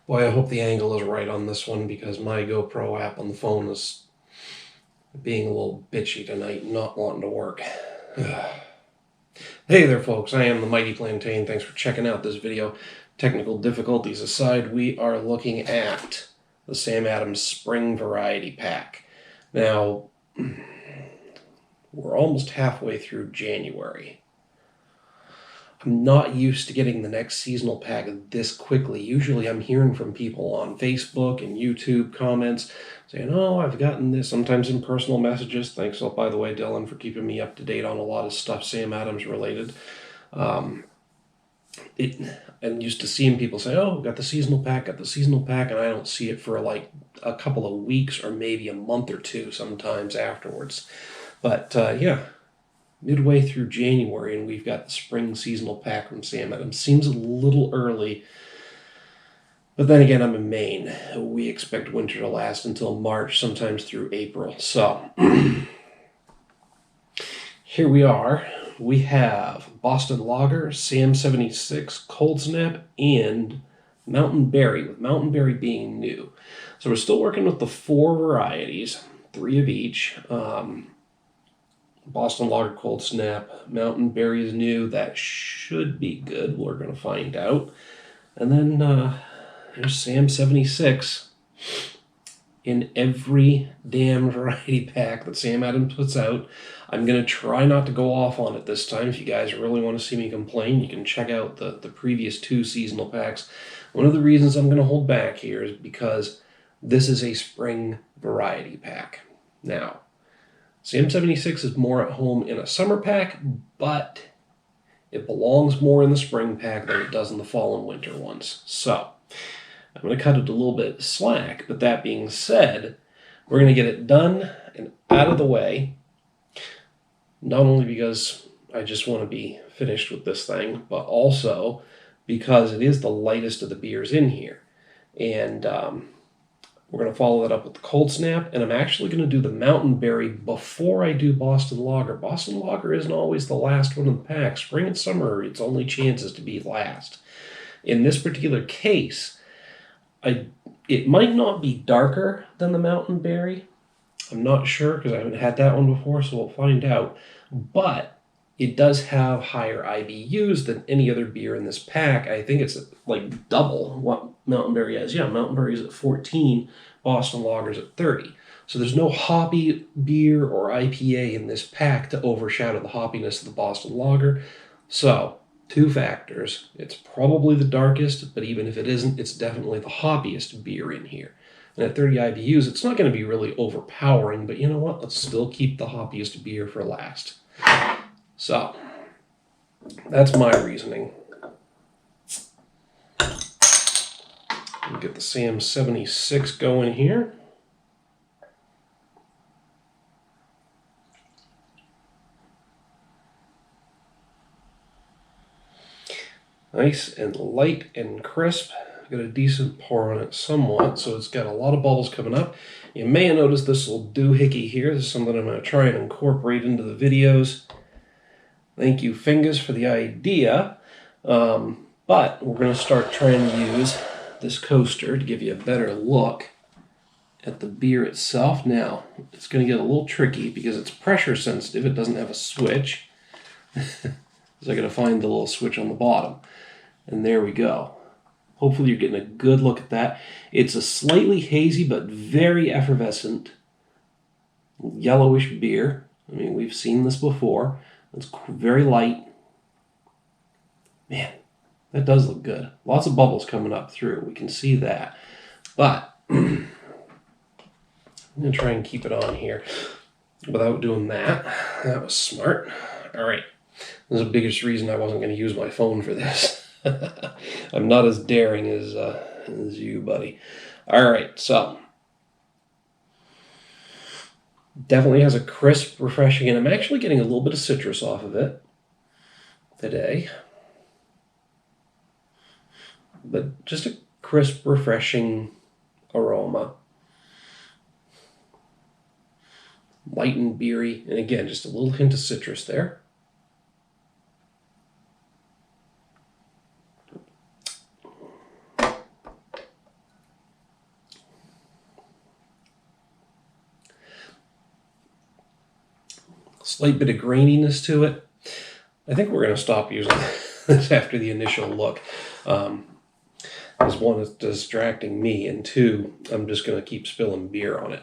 Boy, I hope the angle is right on this one because my GoPro app on the phone is being a little bitchy tonight, not wanting to work. Hey there, folks. I am the Mighty Plantain. Thanks for checking out this video. Technical difficulties aside, we are looking at the Sam Adams Spring Variety Pack. Now, we're almost halfway through January. I'm not used to getting the next seasonal pack this quickly. Usually I'm hearing from people on Facebook and YouTube comments saying, oh, I've gotten this, sometimes in personal messages. Thanks, by the way, Dylan, for keeping me up to date on a lot of stuff Sam Adams related. I'm used to seeing people say, oh, got the seasonal pack, and I don't see it for like a couple of weeks or maybe a month or two sometimes afterwards. But yeah. Midway through January, and we've got the spring seasonal pack from Sam Adams. Seems a little early, but then again, I'm in Maine. We expect winter to last until March, sometimes through April. So, here we are. We have Boston Lager, Sam 76, Cold Snap, and Mountain Berry, with Mountain Berry being new. So we're still working with the 4 varieties, 3 of each. Boston Lager, Cold Snap, Mountain Berry is new. That should be good. We're going to find out. And then there's Sam 76 in every damn variety pack that Sam Adams puts out. I'm going to try not to go off on it this time. If you guys really want to see me complain, you can check out the previous 2 seasonal packs. One of the reasons I'm going to hold back here is because this is a spring variety pack. Now, Sam 76 is more at home in a summer pack, but it belongs more in the spring pack than it does in the fall and winter ones. So, I'm going to cut it a little bit slack, but that being said, we're going to get it done and out of the way, not only because I just want to be finished with this thing, but also because it is the lightest of the beers in here. And we're going to follow that up with the Cold Snap, and I'm actually going to do the Mountain Berry before I do Boston Lager. Boston Lager isn't always the last one in the pack. Spring and summer, its only chances to be last. In this particular case, it might not be darker than the Mountain Berry. I'm not sure because I haven't had that one before, so we'll find out. But it does have higher IBUs than any other beer in this pack. I think it's like double what Mountain Berry has. Yeah, Mountain Berry is at 14, Boston Lager's at 30. So there's no hoppy beer or IPA in this pack to overshadow the hoppiness of the Boston Lager. So, 2 factors. It's probably the darkest, but even if it isn't, it's definitely the hoppiest beer in here. And at 30 IBUs, it's not going to be really overpowering, but you know what? Let's still keep the hoppiest beer for last. So, that's my reasoning. We'll get the Sam 76 going here. Nice and light and crisp. Got a decent pour on it somewhat, so it's got a lot of bubbles coming up. You may have noticed this little doohickey here. This is something I'm going to try and incorporate into the videos. Thank you, Fingers, for the idea. But we're going to start trying to use this coaster to give you a better look at the beer itself. Now, it's going to get a little tricky because it's pressure sensitive. It doesn't have a switch. So I got to find the little switch on the bottom. And there we go. Hopefully you're getting a good look at that. It's a slightly hazy but very effervescent yellowish beer. I mean, we've seen this before. It's very light. Man, that does look good. Lots of bubbles coming up through. We can see that. But I'm going to try and keep it on here without doing that. That was smart. All right. This is the biggest reason I wasn't going to use my phone for this. I'm not as daring as you, buddy. All right, so definitely has a crisp, refreshing, and I'm actually getting a little bit of citrus off of it today. But just a crisp, refreshing aroma. Light and beery, and again, just a little hint of citrus there. slight bit of graininess to it. I think we're going to stop using this after the initial look. Because one, it's distracting me, and two, I'm just going to keep spilling beer on it.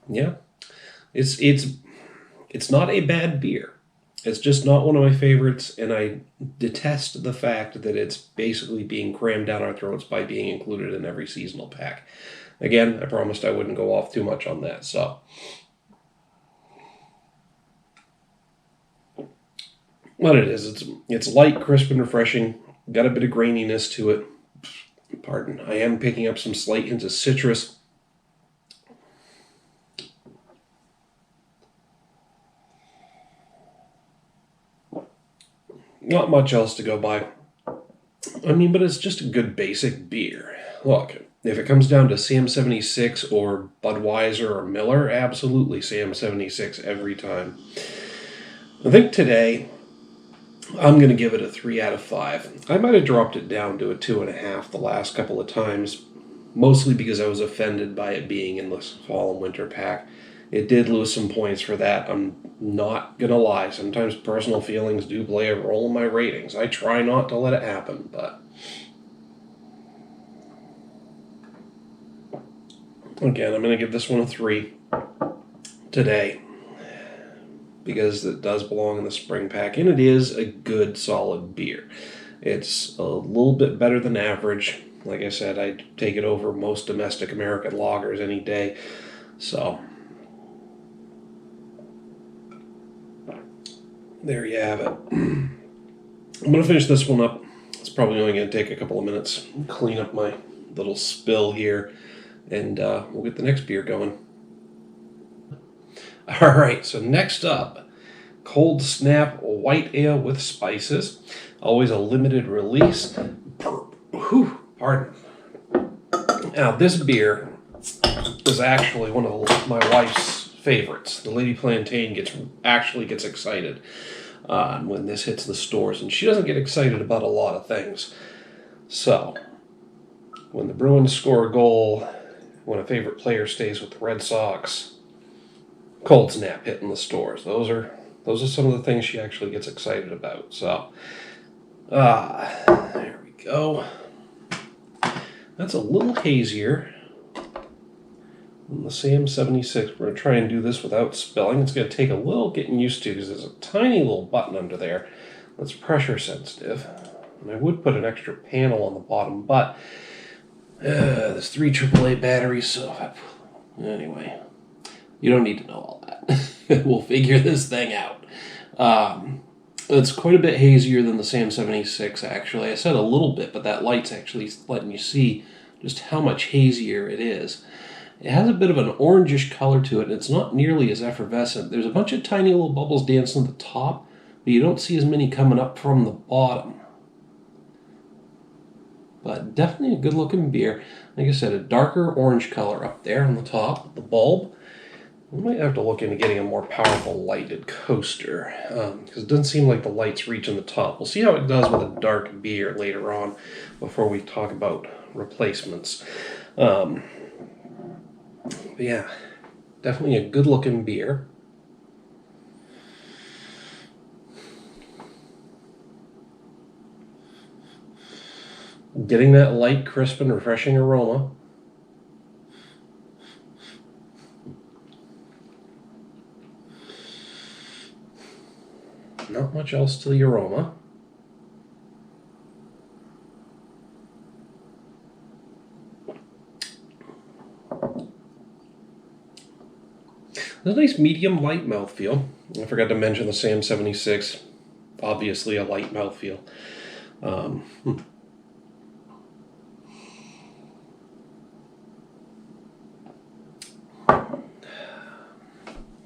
Yeah, it's not a bad beer. It's just not one of my favorites, and I detest the fact that it's basically being crammed down our throats by being included in every seasonal pack. Again, I promised I wouldn't go off too much on that, so. What it is, it's light, crisp, and refreshing. Got a bit of graininess to it. Pardon. I am picking up some slight hints of citrus. Not much else to go by. I mean, but it's just a good basic beer. Look, if it comes down to Sam 76 or Budweiser or Miller, absolutely Sam 76 every time. I think today I'm going to give it a 3 out of 5. I might have dropped it down to a 2.5 the last couple of times, mostly because I was offended by it being in this fall and winter pack. It did lose some points for that. I'm not going to lie. Sometimes personal feelings do play a role in my ratings. I try not to let it happen, but again, I'm going to give this one a 3 today because it does belong in the spring pack, and it is a good, solid beer. It's a little bit better than average. Like I said, I'd take it over most domestic American lagers any day. So there you have it. I'm going to finish this one up. It's probably only going to take a couple of minutes. Clean up my little spill here, and we'll get the next beer going. All right, so next up, Cold Snap White Ale with Spices. Always a limited release. Pardon. Now, this beer is actually one of my wife's favorites. The Lady Plantain actually gets excited when this hits the stores, and she doesn't get excited about a lot of things. So, when the Bruins score a goal, when a favorite player stays with the Red Sox, Cold Snap hitting the stores. Those are some of the things she actually gets excited about. So, there we go. That's a little hazier than the Sam 76. We're going to try and do this without spilling. It's going to take a little getting used to because there's a tiny little button under there that's pressure sensitive. And I would put an extra panel on the bottom, but there's 3 AAA batteries, so anyway, you don't need to know all that. We'll figure this thing out. It's quite a bit hazier than the Sam 76, actually. I said a little bit, but that light's actually letting you see just how much hazier it is. It has a bit of an orangish color to it, and it's not nearly as effervescent. There's a bunch of tiny little bubbles dancing at the top, but you don't see as many coming up from the bottom. But definitely a good-looking beer. Like I said, a darker orange color up there on the top, the bulb. We might have to look into getting a more powerful lighted coaster, because it doesn't seem like the light's reaching the top. We'll see how it does with a dark beer later on before we talk about replacements. But yeah, definitely a good-looking beer. Getting that light, crisp, and refreshing aroma. Not much else to the aroma. There's a nice medium light mouthfeel. I forgot to mention the Sam 76. Obviously a light mouthfeel.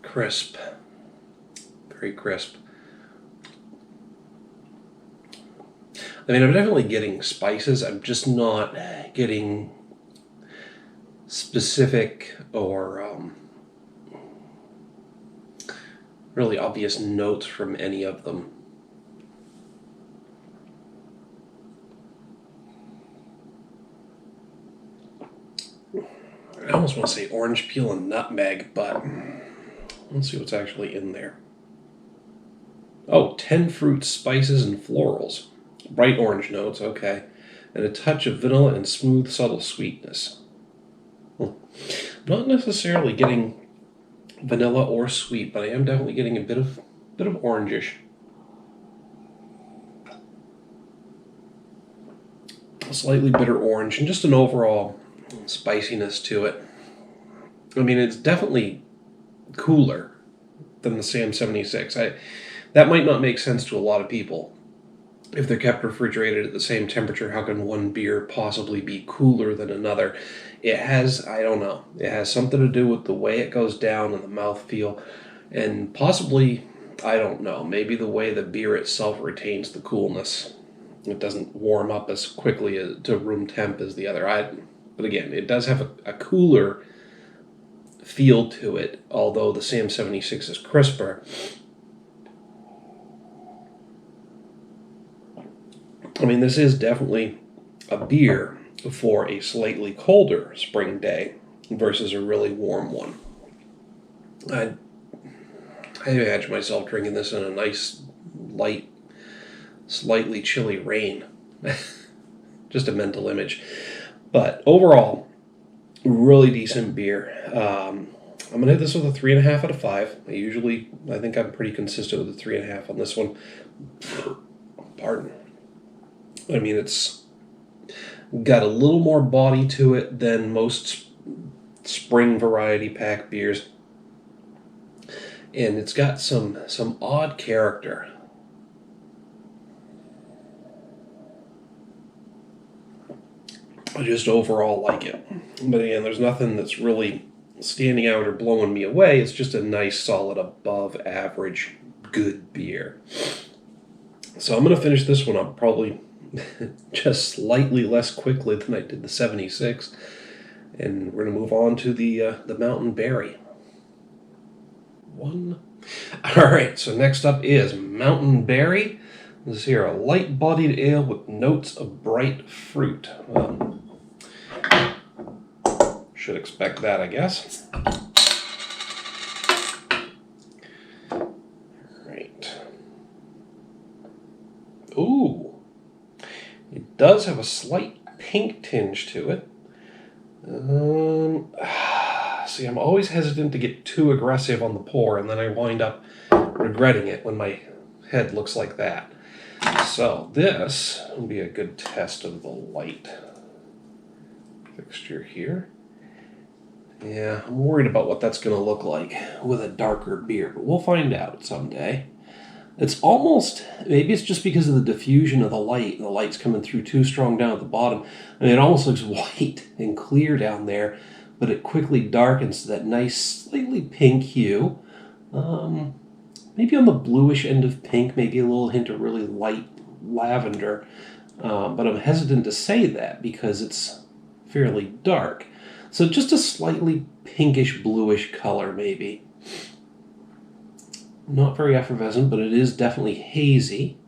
Crisp. Very crisp. I mean, I'm definitely getting spices. I'm just not getting specific or really obvious notes from any of them. I almost want to say orange peel and nutmeg, but let's see what's actually in there. Oh, 10 fruits, spices, and florals. Bright orange notes, okay. And a touch of vanilla and smooth, subtle sweetness. Not necessarily getting vanilla or sweet, but I am definitely getting a bit of orangish. A slightly bitter orange, and just an overall spiciness to it. I mean, it's definitely cooler than the Sam 76. That might not make sense to a lot of people. If they're kept refrigerated at the same temperature, how can one beer possibly be cooler than another? It has, I don't know, it has something to do with the way it goes down and the mouthfeel, and possibly, I don't know, maybe the way the beer itself retains the coolness. It doesn't warm up as quickly to room temp as the other. But again, it does have a cooler feel to it, although the Sam 76 is crisper. I mean, this is definitely a beer for a slightly colder spring day versus a really warm one. I imagine myself drinking this in a nice, light, slightly chilly rain. Just a mental image. But overall, really decent beer. I'm going to hit this with a 3.5 out of 5. I think I'm pretty consistent with the 3.5 on this one. Pardon. I mean, it's got a little more body to it than most spring variety pack beers. And it's got some odd character. I just overall like it. But again, there's nothing that's really standing out or blowing me away. It's just a nice, solid, above average, good beer. So I'm going to finish this one up probably just slightly less quickly than I did the 76. And we're going to move on to the Mountain Berry. All right, so next up is Mountain Berry. This is here a light-bodied ale with notes of bright fruit. Should expect that, I guess. Right. Ooh. It does have a slight pink tinge to it. See, I'm always hesitant to get too aggressive on the pour, and then I wind up regretting it when my head looks like that. So this will be a good test of the light fixture here. Yeah, I'm worried about what that's going to look like with a darker beer, but we'll find out someday. It's almost, maybe it's just because of the diffusion of the light, and the light's coming through too strong down at the bottom. I mean, it almost looks white and clear down there, but it quickly darkens to that nice, slightly pink hue. Maybe on the bluish end of pink, maybe a little hint of really light lavender. But I'm hesitant to say that because it's fairly dark. So just a slightly pinkish, bluish color, maybe. Not very effervescent, but it is definitely hazy.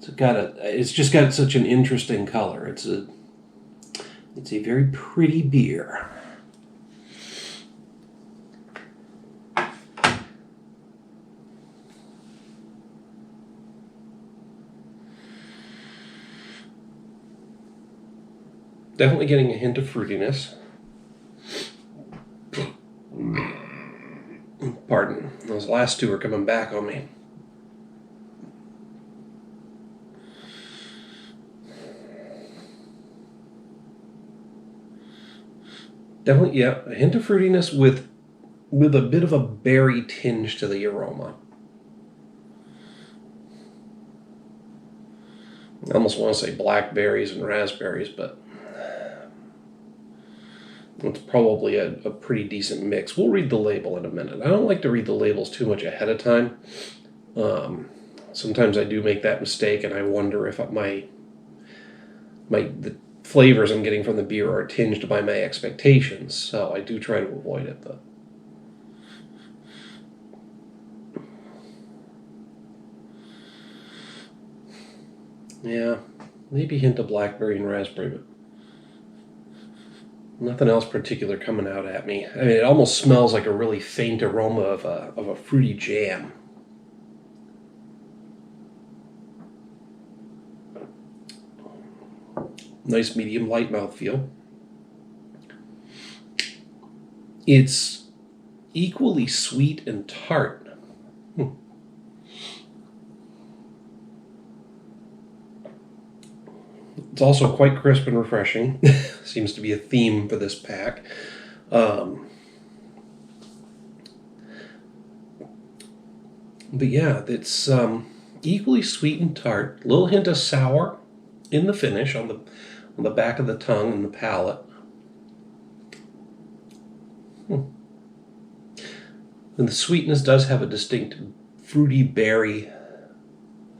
It's just got such an interesting color. It's a very pretty beer. Definitely getting a hint of fruitiness. Pardon, those last two are coming back on me. Definitely, yeah, a hint of fruitiness with a bit of a berry tinge to the aroma. I almost want to say blackberries and raspberries, but it's probably a pretty decent mix. We'll read the label in a minute. I don't like to read the labels too much ahead of time. Sometimes I do make that mistake, and I wonder if the flavors I'm getting from the beer are tinged by my expectations. So I do try to avoid it, though. Yeah, Maybe a hint of blackberry and raspberry, but nothing else particular coming out at me. I mean, it almost smells like a really faint aroma of a fruity jam. Nice medium light mouthfeel. It's equally sweet and tart. It's also quite crisp and refreshing. Seems to be a theme for this pack. But yeah, it's equally sweet and tart. A little hint of sour in the finish on the back of the tongue and the palate. And the sweetness does have a distinct fruity berry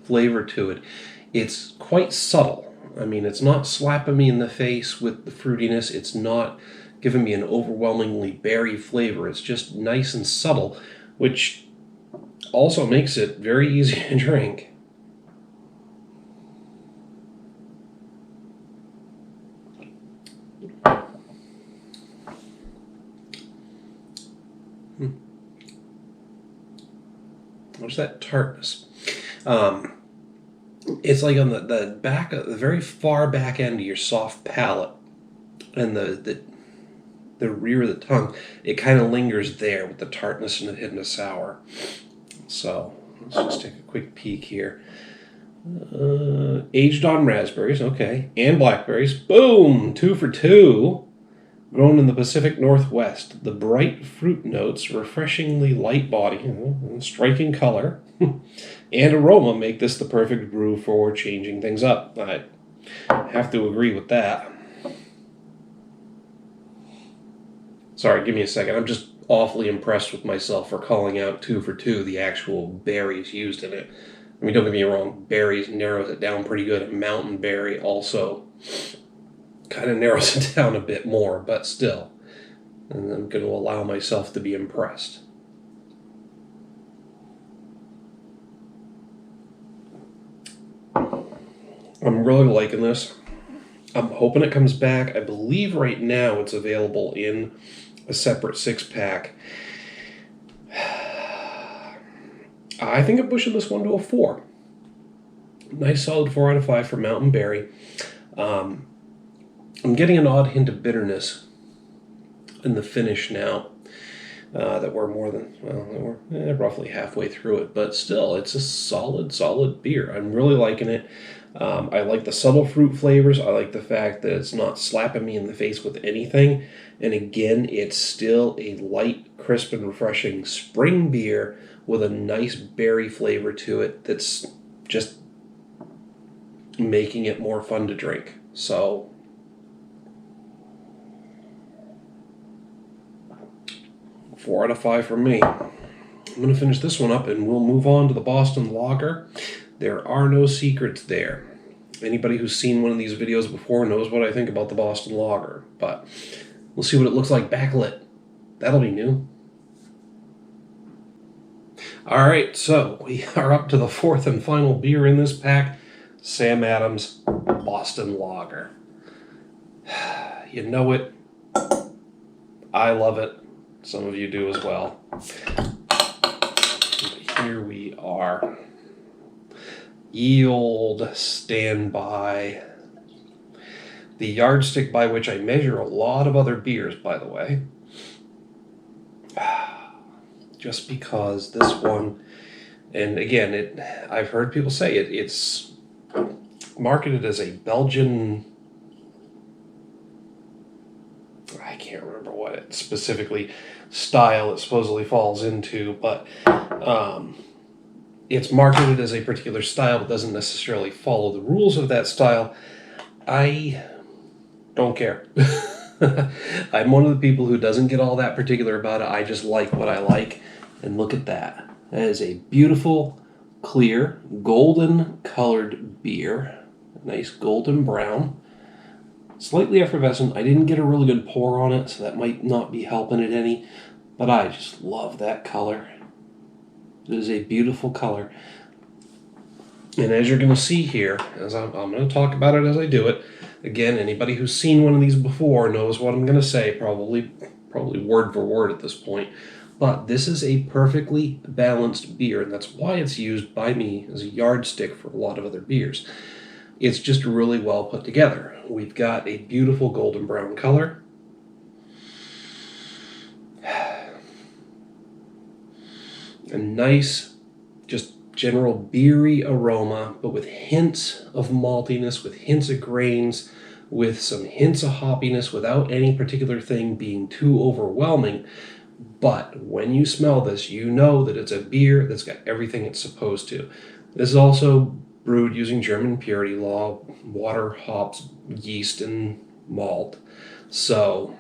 flavor to it. It's quite subtle. I mean, it's not slapping me in the face with the fruitiness. It's not giving me an overwhelmingly berry flavor. It's just nice and subtle, which also makes it very easy to drink. What's that tartness? It's like on the back, the very far back end of your soft palate, and the rear of the tongue. It kind of lingers there with the tartness and the hint of sour. So let's just take a quick peek here. Aged on raspberries, okay, and blackberries. Boom, 2 for 2. Grown in the Pacific Northwest, the bright fruit notes, refreshingly light body, striking color, and aroma make this the perfect brew for changing things up. I have to agree with that. Sorry, give me a second. I'm just awfully impressed with myself for calling out 2 for 2, the actual berries used in it. I mean, don't get me wrong, berries narrows it down pretty good. A mountain berry also kind of narrows it down a bit more, but still. And I'm going to allow myself to be impressed. I'm really liking this. I'm hoping it comes back. I believe right now it's available in a separate 6-pack. I think I'm pushing this one to a 4. Nice solid 4 out of 5 for Mountain Berry. I'm getting an odd hint of bitterness in the finish now that we're we're roughly halfway through it, but still, it's a solid beer. I'm really liking it. I like the subtle fruit flavors. I like the fact that it's not slapping me in the face with anything. And again, it's still a light, crisp, and refreshing spring beer with a nice berry flavor to it that's just making it more fun to drink. So 4 out of 5 for me. I'm going to finish this one up and we'll move on to the Boston Lager. There are no secrets there. Anybody who's seen one of these videos before knows what I think about the Boston Lager, but we'll see what it looks like backlit. That'll be new. All right, so we are up to the 4th and final beer in this pack, Sam Adams Boston Lager. You know it. I love it. Some of you do as well. Here we are. Ye old standby. The yardstick by which I measure a lot of other beers, by the way. Just because this one, and again, I've heard people say it's marketed as a Belgian, I can't remember what it specifically style it supposedly falls into, but it's marketed as a particular style but doesn't necessarily follow the rules of that style. I don't care. I'm one of the people who doesn't get all that particular about it. I just like what I like. And look at that. That is a beautiful, clear, golden colored beer. Nice golden brown. Slightly effervescent. I didn't get a really good pour on it, so that might not be helping it any. But I just love that color. It is a beautiful color. And as you're going to see here, as I'm going to talk about it as I do it, again, anybody who's seen one of these before knows what I'm going to say, probably word for word at this point. But this is a perfectly balanced beer, and that's why it's used by me as a yardstick for a lot of other beers. It's just really well put together. We've got a beautiful golden brown color. A nice, just general beery aroma, but with hints of maltiness, with hints of grains, with some hints of hoppiness without any particular thing being too overwhelming. But when you smell this, you know that it's a beer that's got everything it's supposed to. This is also brewed using German purity law, water, hops, yeast, and malt. So,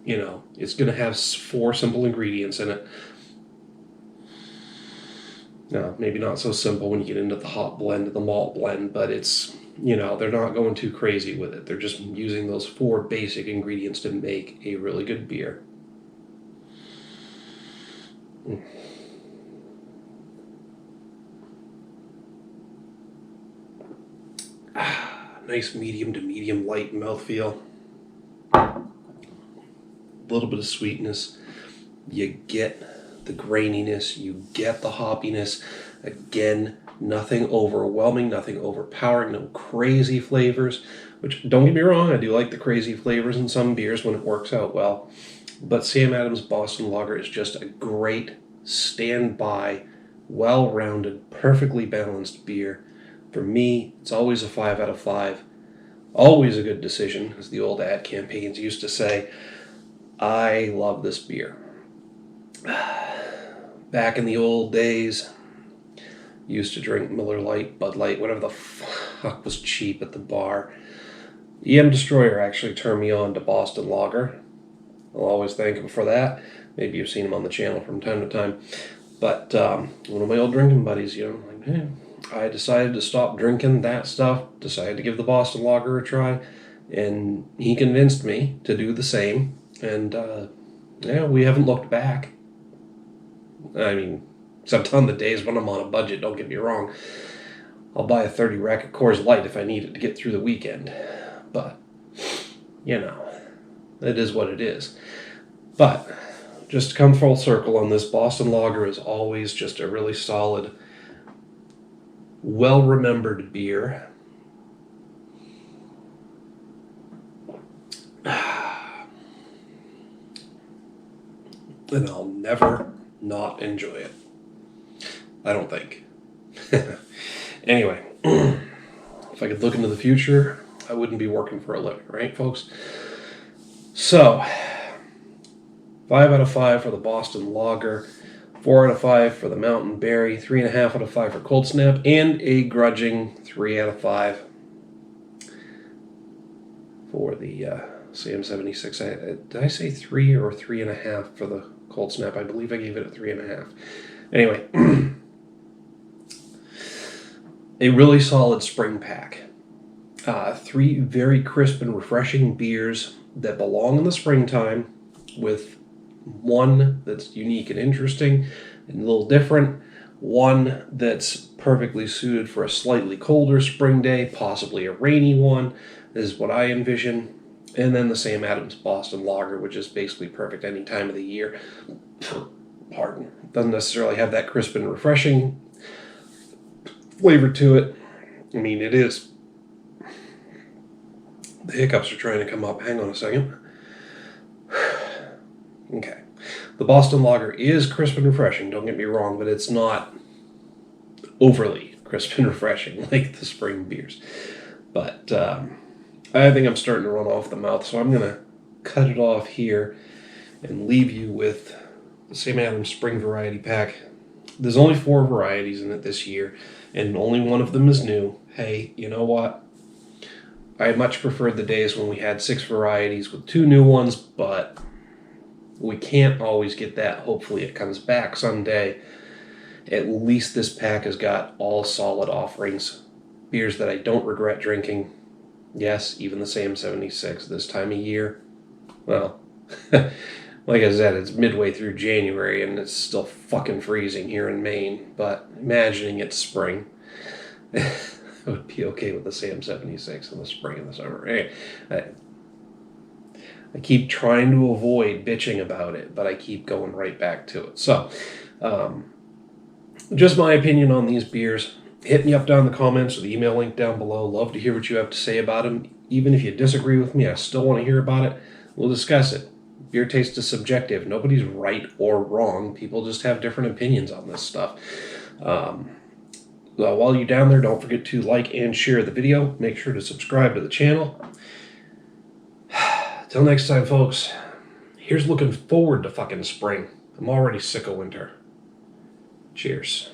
it's going to have 4 simple ingredients in it. Now, maybe not so simple when you get into the hop blend and the malt blend, but it's, they're not going too crazy with it. They're just using those 4 basic ingredients to make a really good beer. Nice medium to medium light mouthfeel. A little bit of sweetness. You get the graininess, you get the hoppiness. Again, nothing overwhelming, nothing overpowering, no crazy flavors, which, don't get me wrong, I do like the crazy flavors in some beers when it works out well. But Sam Adams Boston Lager is just a great stand-by, well-rounded, perfectly balanced beer. For me, it's always a 5 out of 5. Always a good decision, as the old ad campaigns used to say. I love this beer. Back in the old days, used to drink Miller Lite, Bud Light, whatever the fuck was cheap at the bar. EM Destroyer actually turned me on to Boston Lager. I'll always thank him for that. Maybe you've seen him on the channel from time to time. But one of my old drinking buddies, I decided to stop drinking that stuff, decided to give the Boston Lager a try, and he convinced me to do the same. And we haven't looked back. I mean, except on the days when I'm on a budget, don't get me wrong. I'll buy a 30 rack of Coors Light if I need it to get through the weekend. But, it is what it is. But, just to come full circle on this, Boston Lager is always just a really solid, well-remembered beer. And I'll never not enjoy it. I don't think. Anyway, if I could look into the future, I wouldn't be working for a living, right, folks? So, 5 out of 5 for the Boston Lager, 4 out of 5 for the Mountain Berry, 3.5 out of 5 for Cold Snap, and a grudging 3 out of 5 for the Sam 76. Did I say 3 or 3.5 for the Cold Snap? I believe I gave it a 3.5. Anyway, a really solid spring pack. 3 very crisp and refreshing beers that belong in the springtime, with one that's unique and interesting and a little different, one that's perfectly suited for a slightly colder spring day, possibly a rainy one, is what I envision. And then the Sam Adams Boston Lager, which is basically perfect any time of the year. Pardon. Doesn't necessarily have that crisp and refreshing flavor to it. I mean, it is. The hiccups are trying to come up. Hang on a second. Okay. The Boston Lager is crisp and refreshing, don't get me wrong, but it's not overly crisp and refreshing like the spring beers. But I think I'm starting to run off the mouth, so I'm going to cut it off here and leave you with the Sam Adams Spring Variety Pack. There's only 4 varieties in it this year, and only one of them is new. Hey, you know what? I much preferred the days when we had 6 varieties with 2 new ones, but we can't always get that. Hopefully it comes back someday. At least this pack has got all solid offerings. Beers that I don't regret drinking. Yes, even the Sam 76 this time of year. Well, like I said, it's midway through January and it's still fucking freezing here in Maine, but imagining it's spring. I would be okay with the Sam 76 in the spring and the summer. Hey, I keep trying to avoid bitching about it, but I keep going right back to it. So, just my opinion on these beers. Hit me up down in the comments or the email link down below. Love to hear what you have to say about them. Even if you disagree with me, I still want to hear about it. We'll discuss it. Beer taste is subjective. Nobody's right or wrong. People just have different opinions on this stuff. While you're down there, don't forget to like and share the video. Make sure to subscribe to the channel. Till next time, folks. Here's looking forward to fucking spring. I'm already sick of winter. Cheers.